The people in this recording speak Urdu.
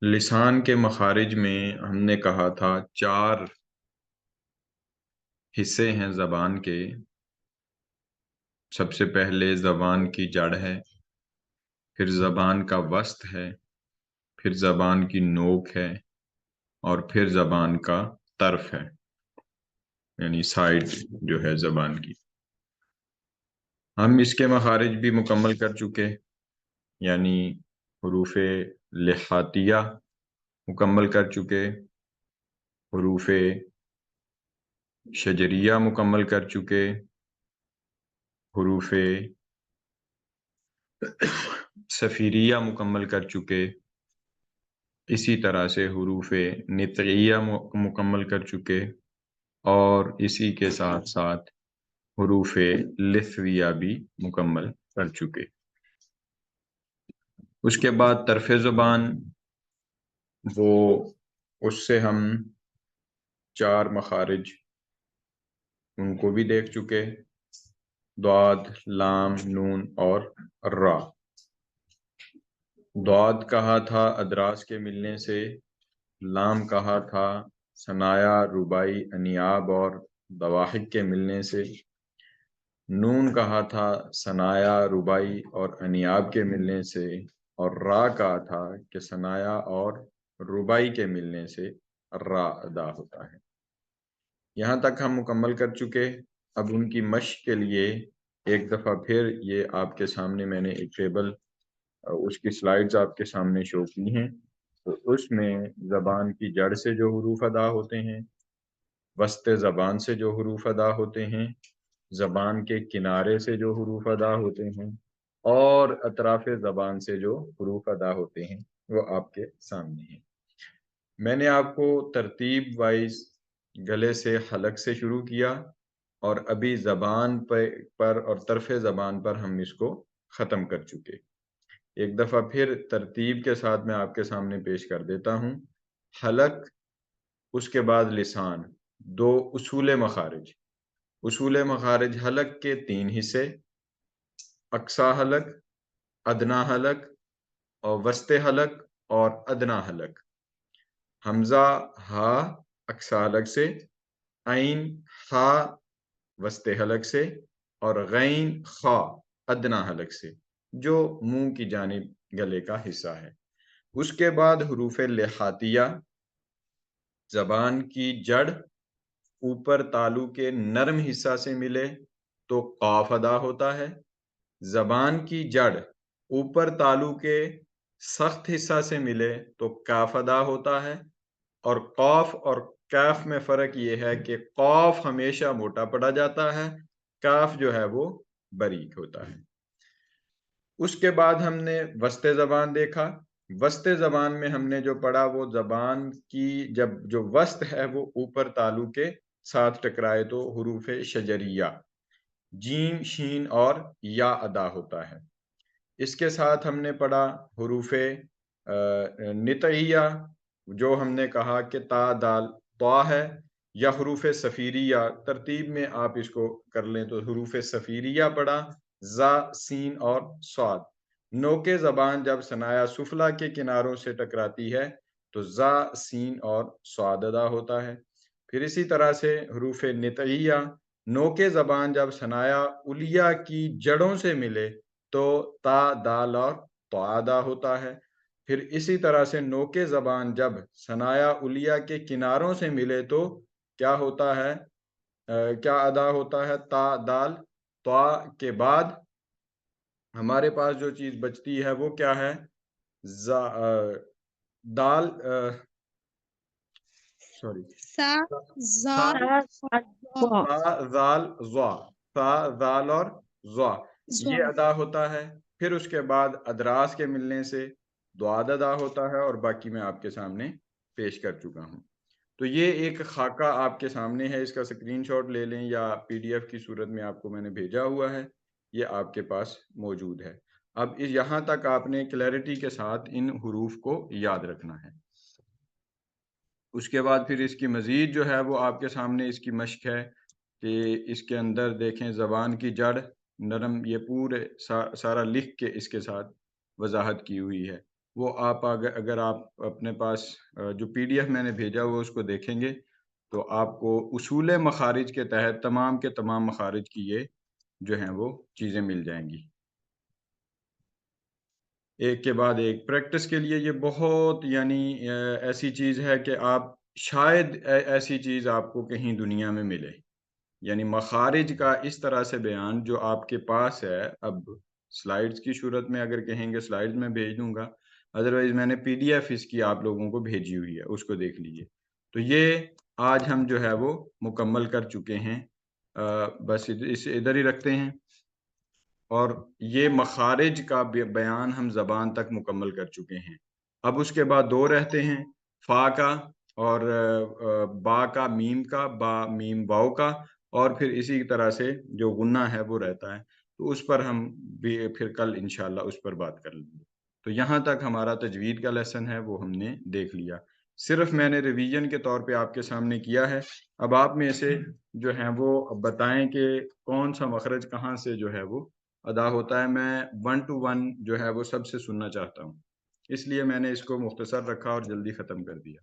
لسان کے مخارج میں ہم نے کہا تھا 4 حصے ہیں زبان کے۔ سب سے پہلے زبان کی جڑ ہے، پھر زبان کا وسط ہے، پھر زبان کی نوک ہے، اور پھر زبان کا طرف ہے، یعنی سائڈ جو ہے زبان کی۔ ہم اس کے مخارج بھی مکمل کر چکے، یعنی حروف لحاتیہ مکمل کر چکے، حروف شجریہ مکمل کر چکے، حروف صفیریہ مکمل کر چکے، اسی طرح سے حروف نطقیہ مکمل کر چکے، اور اسی کے ساتھ ساتھ حروف لثویہ بھی مکمل کر چکے۔ اس کے بعد طرف زبان، وہ اس سے ہم 4 مخارج ان کو بھی دیکھ چکے، ضاد، لام، نون اور را۔ ضاد کہا تھا ادراس کے ملنے سے، لام کہا تھا ثنایا، ربائی، انیاب اور ضواحک کے ملنے سے، نون کہا تھا ثنایا، ربائی اور انیاب کے ملنے سے، اور را کہا تھا کہ ثنایا اور ربائی کے ملنے سے را ادا ہوتا ہے۔ یہاں تک ہم مکمل کر چکے۔ اب ان کی مشق کے لیے ایک دفعہ پھر یہ آپ کے سامنے میں نے ایک ٹیبل، اس کی سلائیڈز آپ کے سامنے شو کی ہیں، تو اس میں زبان کی جڑ سے جو حروف ادا ہوتے ہیں، وسط زبان سے جو حروف ادا ہوتے ہیں، زبان کے کنارے سے جو حروف ادا ہوتے ہیں، اور اطراف زبان سے جو حروف ادا ہوتے ہیں، وہ آپ کے سامنے ہیں۔ میں نے آپ کو ترتیب وائز گلے سے حلق سے شروع کیا، اور ابھی زبان پر اور طرف زبان پر ہم اس کو ختم کر چکے۔ ایک دفعہ پھر ترتیب کے ساتھ میں آپ کے سامنے پیش کر دیتا ہوں۔ حلق، اس کے بعد لسان، 2 اصول مخارج۔ اصول مخارج حلق کے 3 حصے، اقصی حلق، ادنا حلق، اور وسط حلق اور ادنا حلق۔ حمزہ ہا اقصی حلق سے، عین ہا وسط حلق سے، اور غین خا ادنا حلق سے، جو منہ کی جانب گلے کا حصہ ہے۔ اس کے بعد حروف لحاتیہ، زبان کی جڑ اوپر تالو کے نرم حصہ سے ملے تو قاف ادا ہوتا ہے، زبان کی جڑ اوپر تالو کے سخت حصہ سے ملے تو کاف ادا ہوتا ہے، اور قاف اور کاف میں فرق یہ ہے کہ قاف ہمیشہ موٹا پڑا جاتا ہے، کاف جو ہے وہ باریک ہوتا ہے۔ اس کے بعد ہم نے وسط زبان دیکھا۔ وسط زبان میں ہم نے جو پڑھا وہ زبان کی جب جو وسط ہے وہ اوپر تالو کے ساتھ ٹکرائے تو حروف شجریہ جیم، شین اور یا ادا ہوتا ہے۔ اس کے ساتھ ہم نے پڑھا حروف نطعیہ، جو ہم نے کہا کہ تا دال طا ہے، یا حروف صفیریہ، ترتیب میں آپ اس کو کر لیں تو حروف صفیریہ پڑھا، زا، سین اور صاد۔ نوکے زبان جب ثنایا سفلا کے کناروں سے ٹکراتی ہے تو زا، سین اور صاد ادا ہوتا ہے۔ پھر اسی طرح سے حروف نطعیہ، نوکے زبان جب ثنایا علیہ کی جڑوں سے ملے تو تا، دال اور طا ادا ہوتا ہے۔ پھر اسی طرح سے نوکے زبان جب ثنایا علیہ کے کناروں سے ملے تو کیا ہوتا ہے، کیا ادا ہوتا ہے، تا، دال۔ طا کے بعد ہمارے پاس جو چیز بچتی ہے وہ کیا ہے، دال، سوری، سا، زا، زال، زا، سا، زال اور زا، زا۔ یہ ادا ہوتا ہے۔ پھر اس کے بعد ادراس کے ملنے سے ضاد ادا ہوتا ہے، اور باقی میں آپ کے سامنے پیش کر چکا ہوں۔ تو یہ ایک خاکہ آپ کے سامنے ہے، اس کا اسکرین شاٹ لے لیں یا پی ڈی ایف کی صورت میں آپ کو میں نے بھیجا ہوا ہے، یہ آپ کے پاس موجود ہے۔ اب یہاں تک آپ نے کلیئرٹی کے ساتھ ان حروف کو یاد رکھنا ہے۔ اس کے بعد پھر اس کی مزید جو ہے وہ آپ کے سامنے اس کی مشق ہے کہ اس کے اندر دیکھیں زبان کی جڑ نرم، یہ پورے سارا لکھ کے اس کے ساتھ وضاحت کی ہوئی ہے۔ وہ آپ اگر آپ اپنے پاس جو PDF میں نے بھیجا وہ اس کو دیکھیں گے تو آپ کو اصول مخارج کے تحت تمام کے تمام مخارج کی یہ جو ہیں وہ چیزیں مل جائیں گی، ایک کے بعد ایک۔ پریکٹس کے لیے یہ بہت یعنی ایسی چیز ہے کہ آپ شاید ایسی چیز آپ کو کہیں دنیا میں ملے، یعنی مخارج کا اس طرح سے بیان جو آپ کے پاس ہے۔ اب سلائیڈز کی صورت میں اگر کہیں گے سلائیڈز میں بھیج دوں گا، ادروائز میں نے PDF اس کی آپ لوگوں کو بھیجی ہوئی ہے، اس کو دیکھ لیجئے۔ تو یہ آج ہم جو ہے وہ مکمل کر چکے ہیں، بس اسے ادھر ہی رکھتے ہیں، اور یہ مخارج کا بیان ہم زبان تک مکمل کر چکے ہیں۔ اب اس کے بعد دو رہتے ہیں، فا کا اور با کا، میم کا، با میم واو کا، اور پھر اسی طرح سے جو غنہ ہے وہ رہتا ہے، تو اس پر ہم بھی پھر کل انشاءاللہ اس پر بات کر لیں گے۔ تو یہاں تک ہمارا تجوید کا لیسن ہے وہ ہم نے دیکھ لیا، صرف میں نے ریویژن کے طور پہ آپ کے سامنے کیا ہے۔ اب آپ میں سے جو ہیں وہ بتائیں کہ کون سا مخرج کہاں سے جو ہے وہ ادا ہوتا ہے۔ میں 1 to 1 جو ہے وہ سب سے سننا چاہتا ہوں، اس لیے میں نے اس کو مختصر رکھا اور جلدی ختم کر دیا۔